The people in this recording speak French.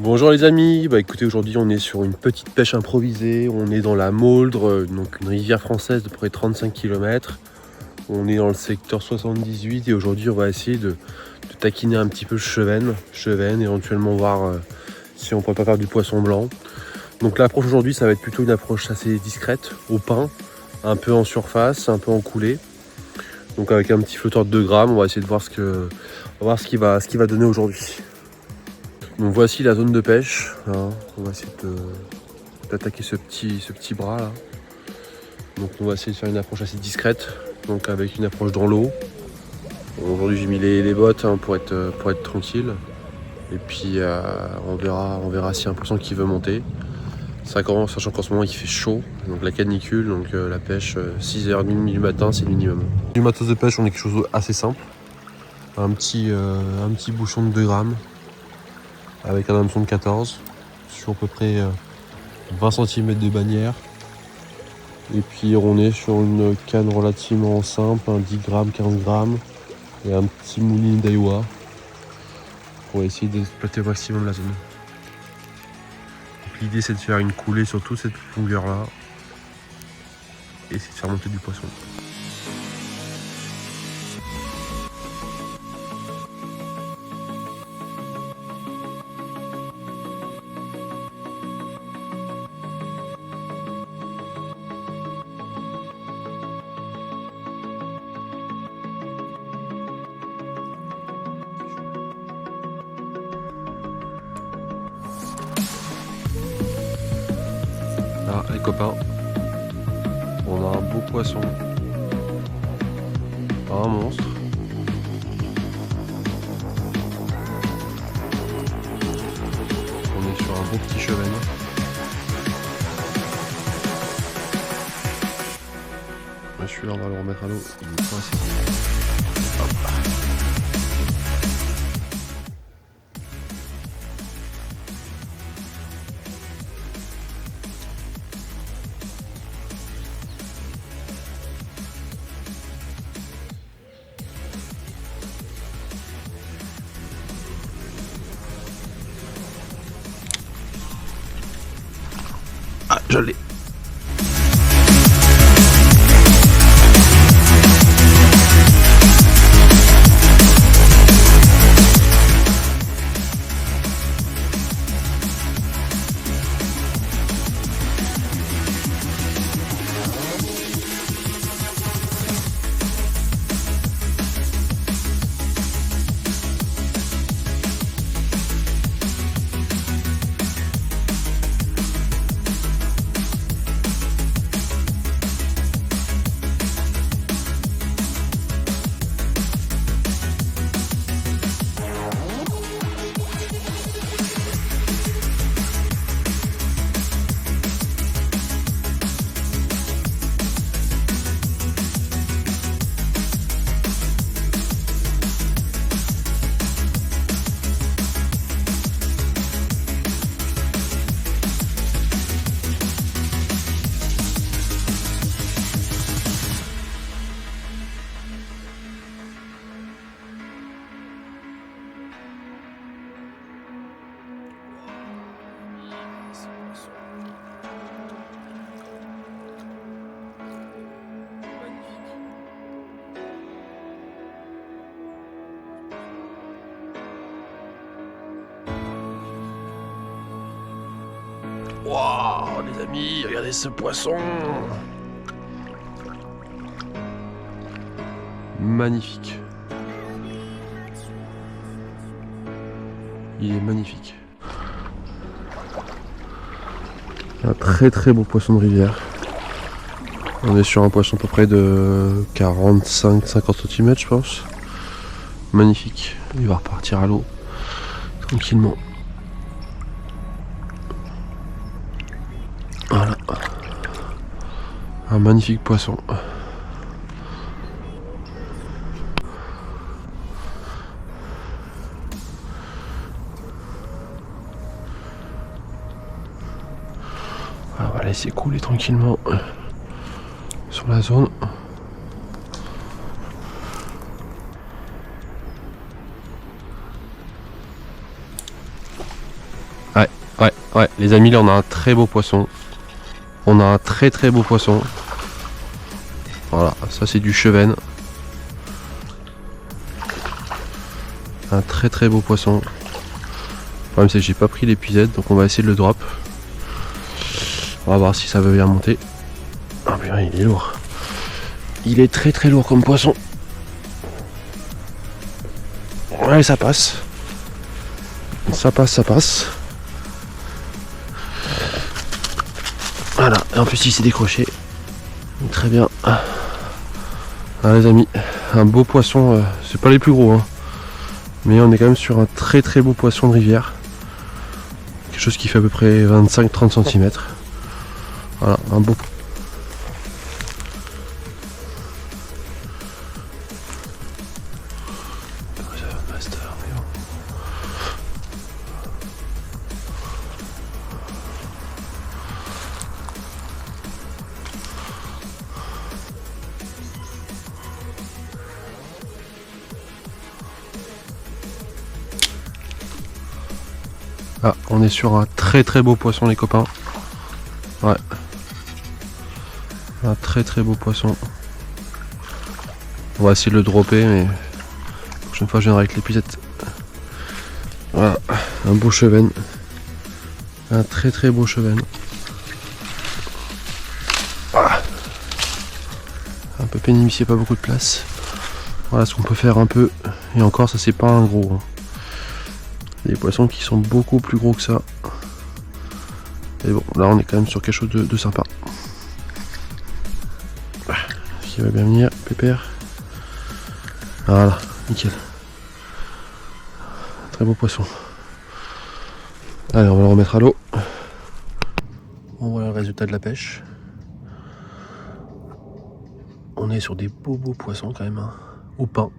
Bonjour les amis, écoutez, aujourd'hui on est sur une petite pêche improvisée, on est dans la Mauldre, donc une rivière française de près de 35 km. On est dans le secteur 78 et aujourd'hui on va essayer de taquiner un petit peu Chevennes, éventuellement voir si on peut pas faire du poisson blanc. Donc l'approche aujourd'hui ça va être plutôt une approche assez discrète, au pain, un peu en surface, un peu en coulée. Donc avec un petit flotteur de 2 grammes, on va essayer de voir ce qu'il va donner aujourd'hui. Donc voici la zone de pêche, hein. On va essayer d'attaquer ce petit bras là. Donc on va essayer de faire une approche assez discrète, donc avec une approche dans l'eau. Bon, aujourd'hui j'ai mis les bottes pour être tranquille. Et puis on verra s'il y a un poisson qui veut monter. Sachant qu'en ce moment il fait chaud, donc la canicule, donc la pêche 6h30 du matin c'est le minimum. Du matos de pêche on est quelque chose d'assez simple. Un petit bouchon de 2 grammes. Avec un hameçon de 14 sur à peu près 20 cm de bannière. Et puis on est sur une canne relativement simple, un 10 grammes, 15 grammes et un petit mouline d'Aiwa pour essayer d'exploiter au maximum la zone. Donc l'idée c'est de faire une coulée sur toute cette longueur là et essayer de faire monter du poisson. Là les copains, on a un beau poisson, un monstre. On est sur un beau petit chevenne. Celui-là on va le remettre à l'eau, il est pas assez. Ah, je l'ai. Waouh les amis, regardez ce poisson. Magnifique. Il est magnifique. Un très beau poisson de rivière. On est sur un poisson à peu près de 45-50 cm je pense. Magnifique. Il va repartir à l'eau tranquillement. Voilà. Un magnifique poisson. On va laisser couler tranquillement sur la zone. Ouais, les amis, là on a un très beau poisson. On a un très très beau poisson. Voilà, ça c'est du chevenne. Un très très beau poisson. Le problème c'est que j'ai pas pris l'épuisette, donc on va essayer de le drop. On va voir si ça veut bien monter. Ah putain, il est lourd. Il est très très lourd comme poisson. Ouais, ça passe. Ça passe, ça passe. Voilà, et en plus il s'est décroché. Très bien. Ah les amis, un beau poisson, c'est pas les plus gros hein. Mais on est quand même sur un très très beau poisson de rivière. Quelque chose qui fait à peu près 25-30 cm. Voilà, un beau. Ah, on est sur un très très beau poisson les copains. Ouais. Un très très beau poisson. On va essayer de le dropper mais la prochaine fois je viendrai avec l'épuisette. Voilà, un beau chevenne. Un très très beau chevenne. Ah. Un peu pénible ici, il n'y a pas beaucoup de place. Voilà ce qu'on peut faire un peu. Et encore ça c'est pas un gros. Des poissons qui sont beaucoup plus gros que ça. Et bon, là on est quand même sur quelque chose de sympa. Qui va bien venir, pépère. Voilà, nickel. Très beau poisson. Allez, on va le remettre à l'eau. Bon, voilà le résultat de la pêche. On est sur des beaux poissons quand même, hein. Au pain.